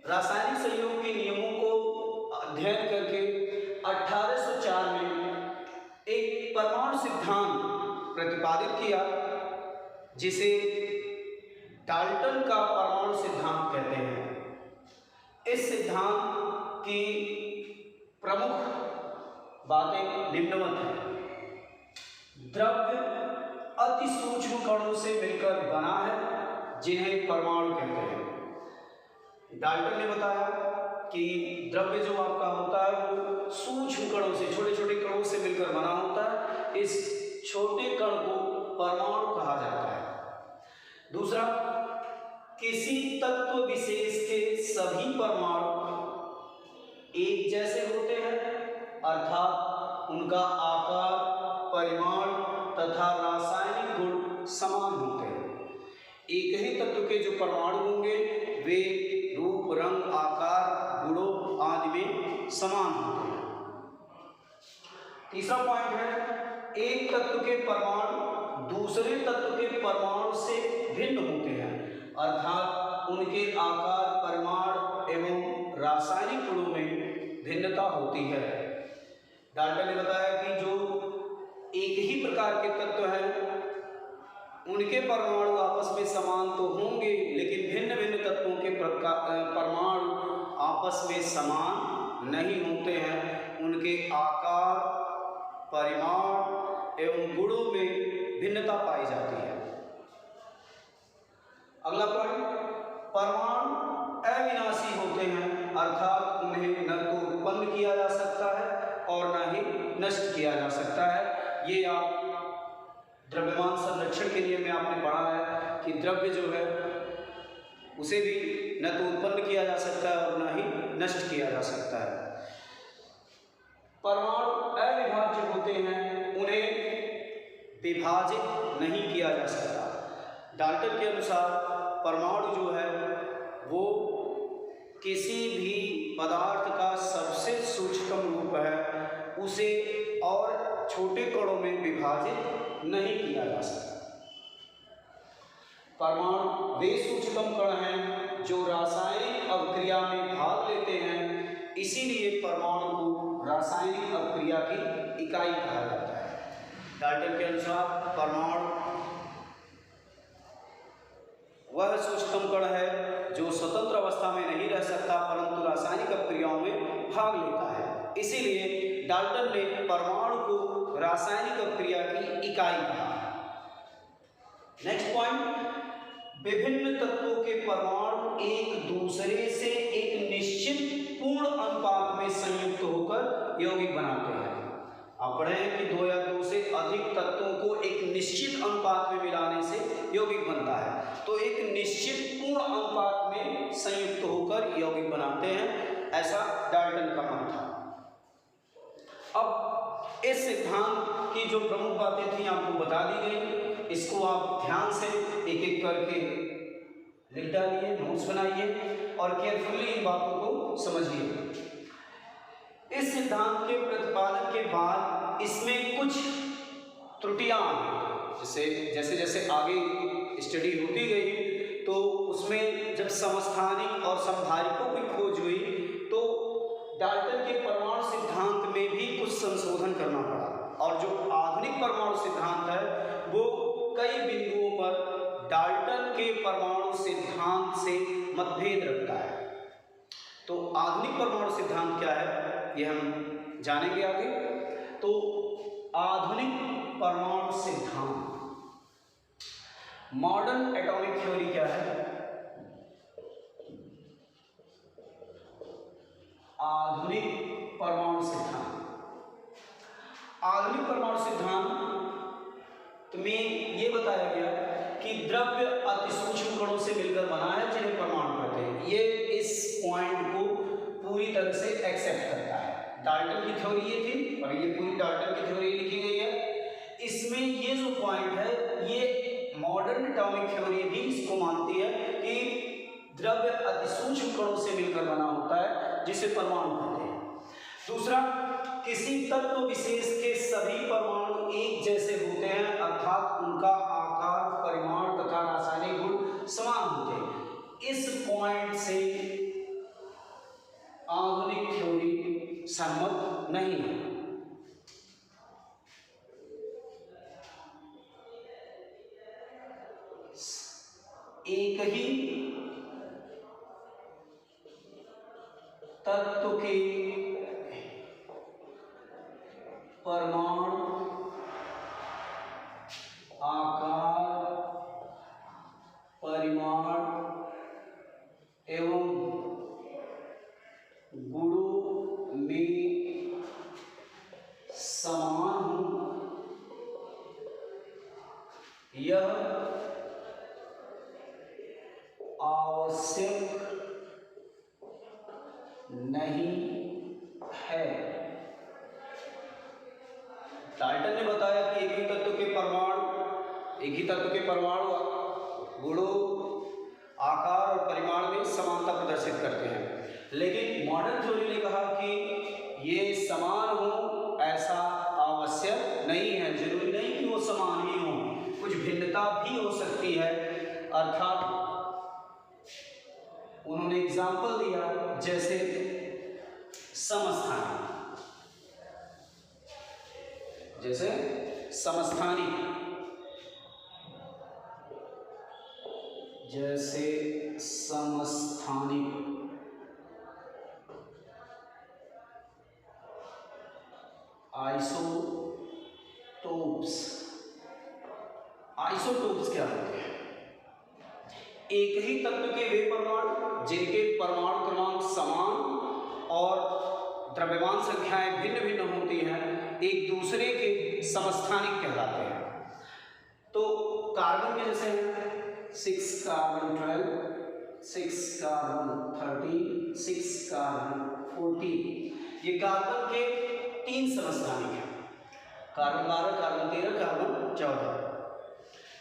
रासायनिक संयोग के नियमों को अध्ययन करके 1804 में एक परमाणु सिद्धांत प्रतिपादित किया, जिसे डाल्टन का परमाणु सिद्धांत कहते हैं। इस सिद्धांत की प्रमुख बातें निम्नवत हैं। द्रव्य अति सूक्ष्म कणों से मिलकर बना है, जिन्हें परमाणु कहते हैं। डाल्टन ने बताया कि द्रव्य जो आपका होता है वो सूक्ष्म कणों से, छोटे छोटे कणों से मिलकर बना होता है। इस छोटे कण को परमाणु कहा जाता है। दूसरा, किसी तत्व विशेष के सभी परमाणु एक जैसे होते हैं, अर्थात उनका आकार, परिमाण तथा रासायनिक गुण समान होते हैं। एक ही तत्व के जो परमाणु होंगे वे रूप, रंग, आकार, गुणों आदि में समान होते हैं। तीसरा पॉइंट है, एक तत्व के परमाणु दूसरे तत्व के परमाणु से भिन्न होते हैं, अर्थात उनके आकार, परिमाण एवं रासायनिक गुणों में भिन्नता होती है। डाल्टन ने बताया कि जो एक ही प्रकार के तत्व हैं उनके परमाणु आपस में समान तो होंगे, लेकिन भिन्न भिन्न तत्वों के परमाणु आपस में समान नहीं होते हैं। उनके आकार, परिमाण एवं गुणों में भिन्नता पाई जाती है। अगला पॉइंट, परमाणु अविनाशी होते हैं, अर्थात उन्हें न तो उत्पन्न किया जा सकता है और न ही नष्ट किया जा सकता है। ये आप द्रव्यमान संरक्षण के नियम में आपने पढ़ा है कि द्रव्य जो है उसे भी न तो उत्पन्न किया जा सकता है और न ही नष्ट किया जा सकता है। परमाणु अविभाज्य होते हैं, उन्हें विभाजित नहीं किया जा सकता। डाल्टन के अनुसार परमाणु जो है वो किसी भी पदार्थ का सबसे सूक्ष्मतम रूप है, उसे और छोटे कणों में विभाजित नहीं किया जा सकता। परमाणु वे सूक्ष्मतम कण हैं जो रासायनिक अभिक्रिया में भाग लेते हैं, इसीलिए परमाणु को रासायनिक अभिक्रिया की इकाई कहा जाता है। डाल्टन के अनुसार परमाणु वह सूक्ष्मतम कण है जो स्वतंत्र अवस्था में नहीं रह सकता, परंतु रासायनिक अभिक्रियाओं में भाग लेता है। इसीलिए डाल्टन ने परमाणु को रासायनिक अभिक्रिया की इकाई कहा। नेक्स्ट पॉइंट, विभिन्न तत्वों के परमाणु एक दूसरे से एक निश्चित पूर्ण अनुपात में संयुक्त होकर यौगिक बनाते हैं। आप पढ़े हैं कि दो या दो से अधिक तत्वों को एक निश्चित अनुपात में मिलाने से यौगिक बनता है। तो एक निश्चित पूर्ण अनुपात में संयुक्त होकर यौगिक बनाते हैं, ऐसा डाल्टन का मत था। अब इस सिद्धांत की जो प्रमुख बातें थी आपको बता दी गई, इसको आप ध्यान से एक एक करके लिख डालिए, नोट्स बनाइए और केयरफुली इन बातों को समझिए। इस सिद्धांत के प्रतिपादन के बाद इसमें कुछ त्रुटियां जैसे जैसे आगे स्टडी होती गई तो उसमें जब समस्थानिक और समधारिकों की खोज हुई तो डाल्टन के परमाणु सिद्धांत में भी कुछ संशोधन करना पड़ा, और जो आधुनिक परमाणु सिद्धांत है वो कई बिंदुओं पर डाल्टन के परमाणु सिद्धांत से मतभेद रखता है। तो आधुनिक परमाणु सिद्धांत क्या है ये हम जानेंगे आगे। तो आधुनिक परमाणु सिद्धांत, मॉडर्न एटॉमिक थ्योरी क्या है? आधुनिक परमाणु सिद्धांत। आधुनिक परमाणु सिद्धांत में ये बताया गया कि द्रव्य अति सूक्ष्म कणों से मिलकर बना है, जिन्हें परमाणु कहते हैं। ये इस पॉइंट को पूरी तरह से एक्सेप्ट करता है। डाल्टन की थ्योरी ये थी और ये पूरी डाल्टन की थ्योरी लिखी गई है। इसमें ये जो पॉइंट है ये मॉडर्न एटॉमिक थ्योरी भी इसको मानती है कि द्रव्य अति सूक्ष्म कणों से मिलकर बना होता है, जिसे परमाणु कहते हैं। दूसरा, किसी तत्व विशेष के सभी परमाणु एक जैसे होते हैं, अर्थात उनका आकार, परिमाण तथा रासायनिक गुण समान होते हैं। इस पॉइंट से सहमत नहीं है। एक ही तत्व के परमाणु आकार, परिमाण एवं गुणों में समान हो, यह आवश्यक नहीं है। डाल्टन ने बताया कि एक ही तत्व के परमाणु गुणों, आकार और परिमाण में समानता प्रदर्शित करते हैं, लेकिन मॉडर्न थ्योरी ने कहा कि ये समान हो ऐसा आवश्यक नहीं है, जरूरी नहीं कि वो समान ही हो, कुछ भिन्नता भी हो सकती है। अर्थात उन्होंने एग्जाम्पल दिया जैसे समस्थानिक, आइसोटोप्स क्या होते हैं? एक ही तत्व के वे परमाणु जिनके परमाणु क्रमांक समान और द्रव्यमान संख्याएं भिन्न भिन्न होती हैं, एक दूसरे के समस्थानिक कहलाते हैं। तो कार्बन के जैसे 6 कार्बन 12, 6 कार्बन 13, 6 कार्बन 14, ये कार्बन के 3 समस्थानिक हैं, कार्बन 12, कार्बन 13, कार्बन 14।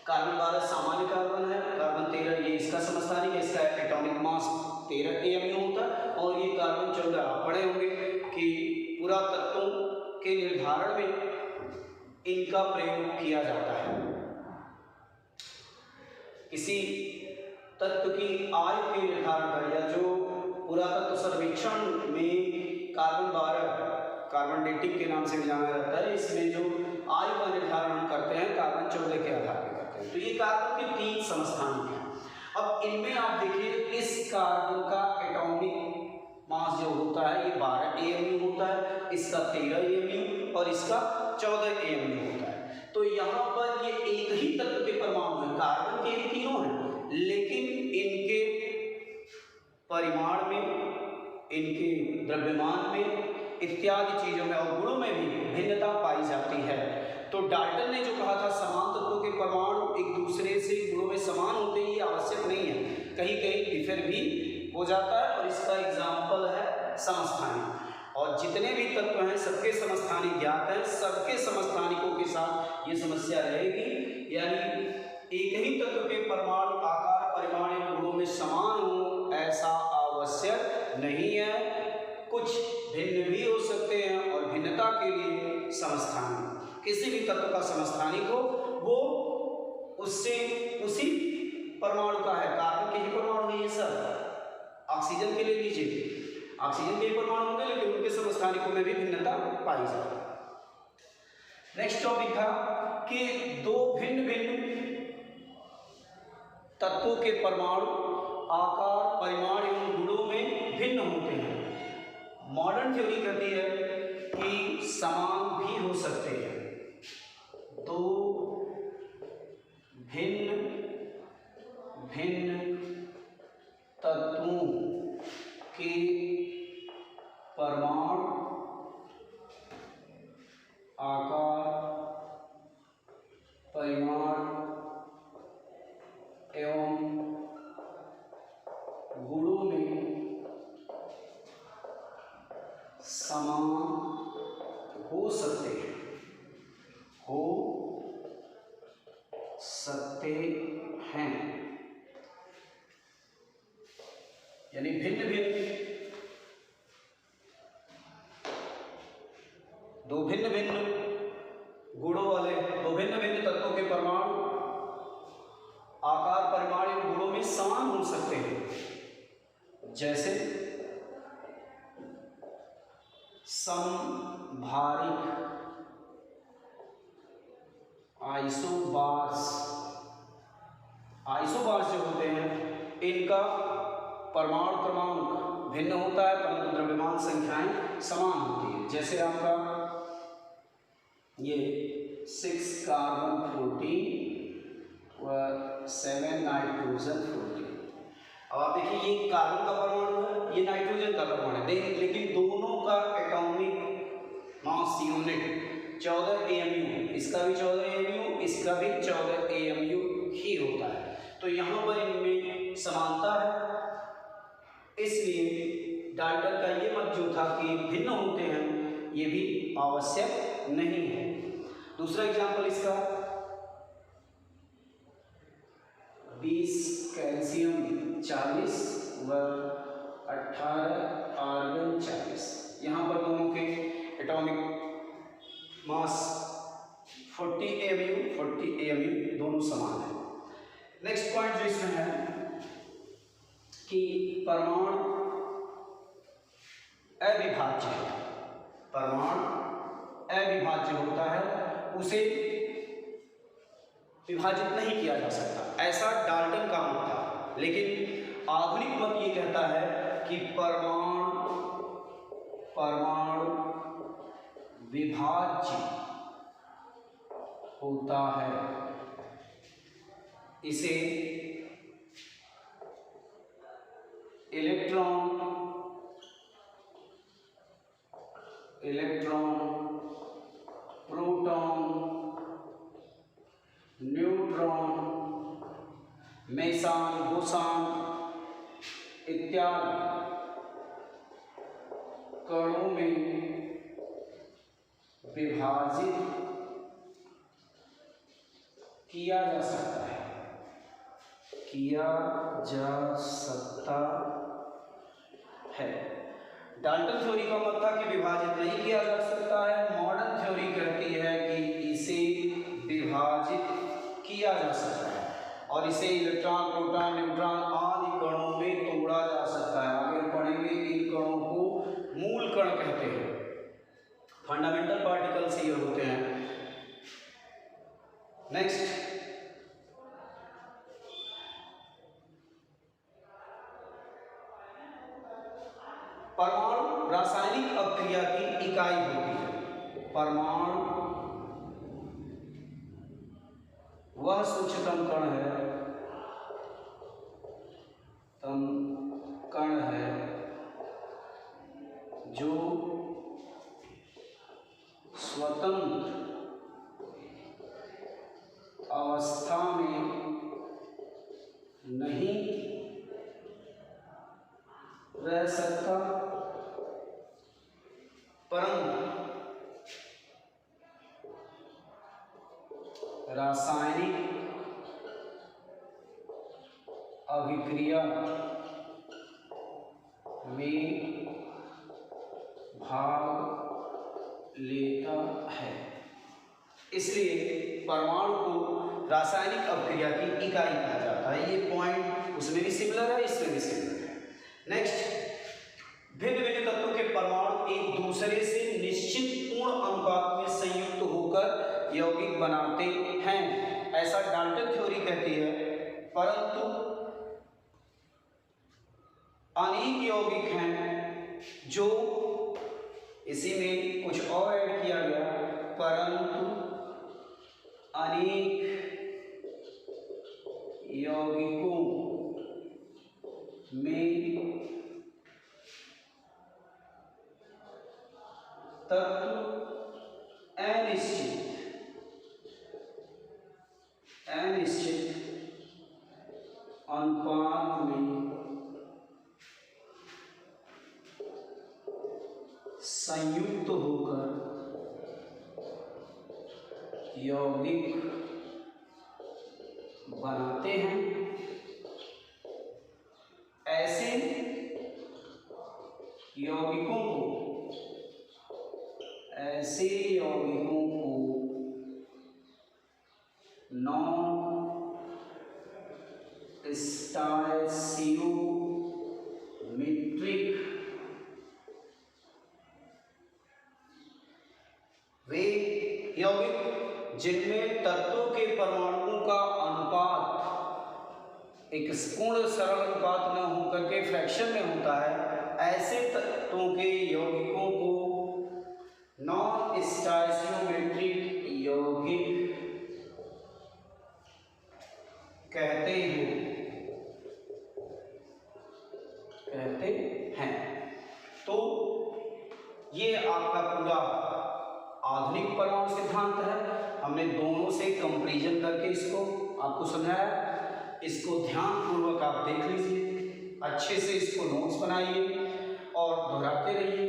कार्बन 12 सामान्य कार्बन है, कार्बन 13 ये इसका समस्थानिक है, इसका एटॉमिक मास 13 AMU होता है, और ये कार्बन 14 आप पढ़े होंगे कि पूरा तत्वों के निर्धारण में इनका प्रयोग किया जाता है। किसी तत्व की आयु के निर्धारण पर या जो पुरातत्व सर्वेक्षण में कार्बन 12 कार्बन डेटिंग के नाम से भी जाना जाता है, इसमें जो आयु का निर्धारण हम करते हैं कार्बन 14 के आधार पर करते हैं। तो ये कार्बन के 3 समस्थानिक हैं। अब इनमें आप देखिए इस कार्बन का एटॉमिक मास जो होता है ये 12 AMU होता है, इसका 13 AMU और इसका 14 AMU होता है। तो यहाँ पर ये एक ही तत्व के परमाणु हैं, कार्बन के तीनों हैं, लेकिन इनके परिमाण में, इनके द्रव्यमान में इत्यादि चीजों में और गुणों में भी भिन्नता पाई जाती है। तो डाल्टन ने जो कहा था समान तत्वों के परमाणु एक दूसरे से गुणों में समान होते ही आवश्यक नहीं है, कहीं कहीं डिफर भी हो जाता है, और इसका एग्जाम्पल है समस्थानिक। और जितने भी तत्व हैं सबके समस्थानिक ज्ञात हैं, सबके समस्थानिकों के साथ ये समस्या रहेगी, यानी एक ही तत्व के परमाणु आकार, परिमाण एवं गुणों में समान हो ऐसा आवश्यक नहीं है, कुछ भिन्न भी हो सकते हैं, और भिन्नता के लिए समस्थानिक, किसी भी तत्व का समस्थानिक हो वो उससे उसी परमाणु का है, कार्बन के ही परमाणु है ये सब, ऑक्सीजन के लिए लीजिए ऑक्सीजन के ही परमाणु होंगे, लेकिन उनके समस्थानिकों में भी भिन्नता पाई जाती है। नेक्स्ट टॉपिक था कि दो भिन्न भिन्न तत्वों के परमाणु आकार, परिमाण एवं गुणों में भिन्न होते हैं। मॉडर्न थ्योरी कहती है कि समान भी हो सकते हैं, दो भिन्न भिन्न तत्वों के परमाणु आकार, परिमाण एवं गुणों में समान हो सकते हैं, यानी भिन्न भिन्न दो भिन्न भिन्न गुणों वाले दो भिन्न भिन्न तत्वों के परमाणु आकार, परिमाण एवं गुणों में समान हो सकते हैं। जैसे समभारिक आइसोबार्स जो होते हैं इनका परमाणु क्रमांक भिन्न होता है परंतु द्रव्यमान संख्याएं समान होती है। जैसे आपका ये 6 कार्बन 14 व 7 नाइट्रोजन 14। अब आप देखिए ये कार्बन का परमाणु है, ये नाइट्रोजन का परमाणु है, लेकिन दोनों का एटॉमिक मास यूनिट 14 AMU, इसका भी 14 AMU, इसका भी 14 AMU ही होता है। तो यहाँ पर इनमें समानता है, इसलिए डाल्टन का ये मत जो था कि भिन्न होते हैं ये भी आवश्यक नहीं है। दूसरा एग्जाम्पल इसका 20 कैल्शियम 40 व 18 आर्गन 40। यहाँ पर दोनों के एटॉमिक मास 40 AMU दोनों समान है। नेक्स्ट पॉइंट जो इसमें है कि परमाणु अविभाज्य होता है, उसे विभाजित नहीं किया जा सकता, ऐसा डाल्टन का मत था। लेकिन आधुनिक मत ये कहता है कि परमाणु विभाज्य होता है, इसे electron, proton, neutron, Mason, boson इत्यादि कणों में विभाजित किया जा सकता है। डाल्टन थ्योरी का मत था कि विभाजित नहीं किया जा सकता है। मॉडर्न थ्योरी कहती है कि इसे विभाजित किया जा सकता है और इसे इलेक्ट्रॉन, प्रोटॉन, न्यूट्रॉन आदि कणों में तोड़ा जा सकता है। आगे पढ़ेंगे इन कणों को मूल कण कहते हैं, फंडामेंटल पार्टिकल्स ये होते हैं। नेक्स्ट परमाणु रासायनिक अभिक्रिया की इकाई होती है। परमाणु वह सूक्ष्मतम कण है जो स्वतंत्र अवस्था में नहीं रह सकता परंतु रासायनिक अभिक्रिया में भाग लेता है। इसलिए परमाणु को रासायनिक अभिक्रिया की इकाई कहा जाता है। ये पॉइंट उसमें भी सिमिलर है, इसमें भी सिमिलर है। नेक्स्ट, भिन्न भिन्न तत्वों के परमाणु एक दूसरे से निश्चित पूर्ण अनुपात में संयुक्त होकर यौगिक बनाते हैं, ऐसा डाल्टन थ्योरी कहती है। परंतु अनेक यौगिक हैं जो इसी में कुछ और ऐड किया गया, परंतु अनेक यौगिकों में तत्व अनिश्चित अनुपात में संयुक्त होकर यौगिक बनाते हैं। ऐसे यौगिकों को नॉन-स्टोइचियोमेट्रिक यौगिक जिनमें तत्वों के परमाणुओं का अनुपात एक पूर्ण सरल अनुपात न होकर के फ्रैक्शन में होता है, ऐसे तत्वों के यौगिकों को नॉन स्टोइचियोमेट्रिक यौगिक कहते हैं। तो ये आपका पूरा आधुनिक परमाणु सिद्धांत है। हमने दोनों से कंपैरिजन करके इसको आपको समझाया। इसको ध्यान पूर्वक आप देख लीजिए, अच्छे से इसको नोट्स बनाइए और दोहराते रहिए।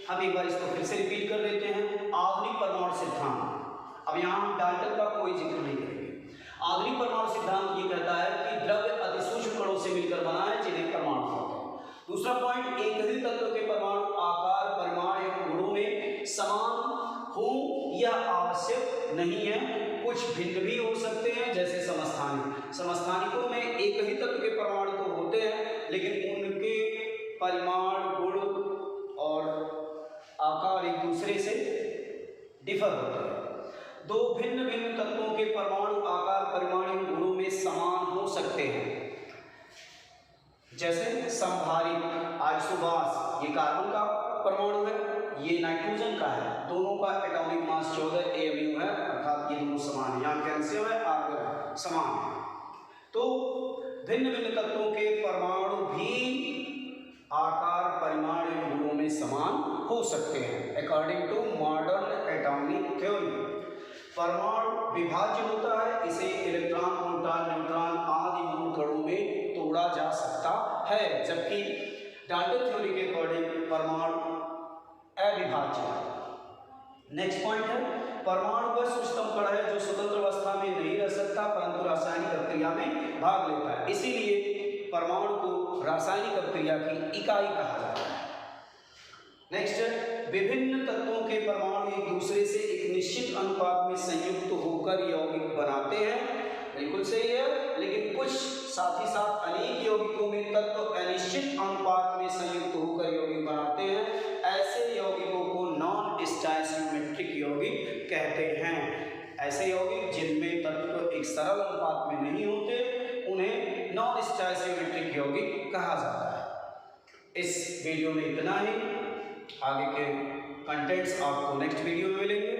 हम एक बार इसको फिर से रिपीट कर देते हैं। आधुनिक परमाणु सिद्धांत, अब यहाँ हम डाल्टन का कोई जिक्र नहीं करेंगे। आधुनिक परमाणु सिद्धांत ये कहता है कि द्रव्य अतिसूक्ष्म कणों से मिलकर बना है, जिन्हें परमाणु कहते हैं। दूसरा पॉइंट, एक ही तत्व के परमाणु आकार, परिमाण एवं गुणों में समान हो यह आवश्यक नहीं है, कुछ भिन्न भी हो सकते हैं, जैसे समस्थानिक। समस्थानिकों में एक ही तत्व के परमाणु तो होते हैं, लेकिन उनके परिमाण, गुण और आकार एक दूसरे से डिफर होते हैं। दो भिन्न भिन्न तत्वों के परमाणु आकार, परिमाण एवं गुणों में समान हो सकते हैं, जैसे समभारित आइसोबास, ये कार्बन का परमाणु है, ये नाइट्रोजन का है, दोनों का एटॉमिक मास 14 AMU है, अर्थात ये दोनों समान है। यहाँ कैल्शियम है, आर्गन है, समान है। तो भिन्न भिन्न तत्वों के परमाणु भी आकार, परिमाण एवं गुणों में समान हो सकते हैं according to modern atomic theory. परमाणु विभाज्य होता है, इसे इलेक्ट्रॉन, प्रोटॉन, न्यूट्रॉन आदि मूल कणों में तोड़ा जा सकता है, जबकि डाल्टन थ्योरी के अकॉर्डिंग परमाणु अविभाज्य है। नेक्स्ट पॉइंट है, परमाणु वह सूक्ष्मतम कण है जो स्वतंत्र अवस्था में नहीं रह सकता, परंतु रासायनिक अभिक्रिया में भाग लेता है, इसीलिए परमाणु को रासायनिक अभिक्रिया की इकाई कहा जाता है। नेक्स्ट, विभिन्न तत्वों के परमाणु एक दूसरे से एक निश्चित अनुपात में संयुक्त होकर यौगिक बनाते हैं, बिल्कुल सही है, लेकिन कुछ साथ ही साथ अनेक यौगिकों में तत्व अनिश्चित अनुपात में संयुक्त होकर यौगिक बनाते हैं, ऐसे यौगिकों को नॉन स्टोइचियोमेट्रिक यौगिक कहते हैं। ऐसे यौगिक जिनमें तत्व एक सरल अनुपात में नहीं होते, उन्हें नॉन स्टोइचियोमेट्रिक यौगिक कहा जाता है। इस वीडियो में इतना ही, आगे के कंटेंट्स आपको नेक्स्ट वीडियो में मिलेंगे।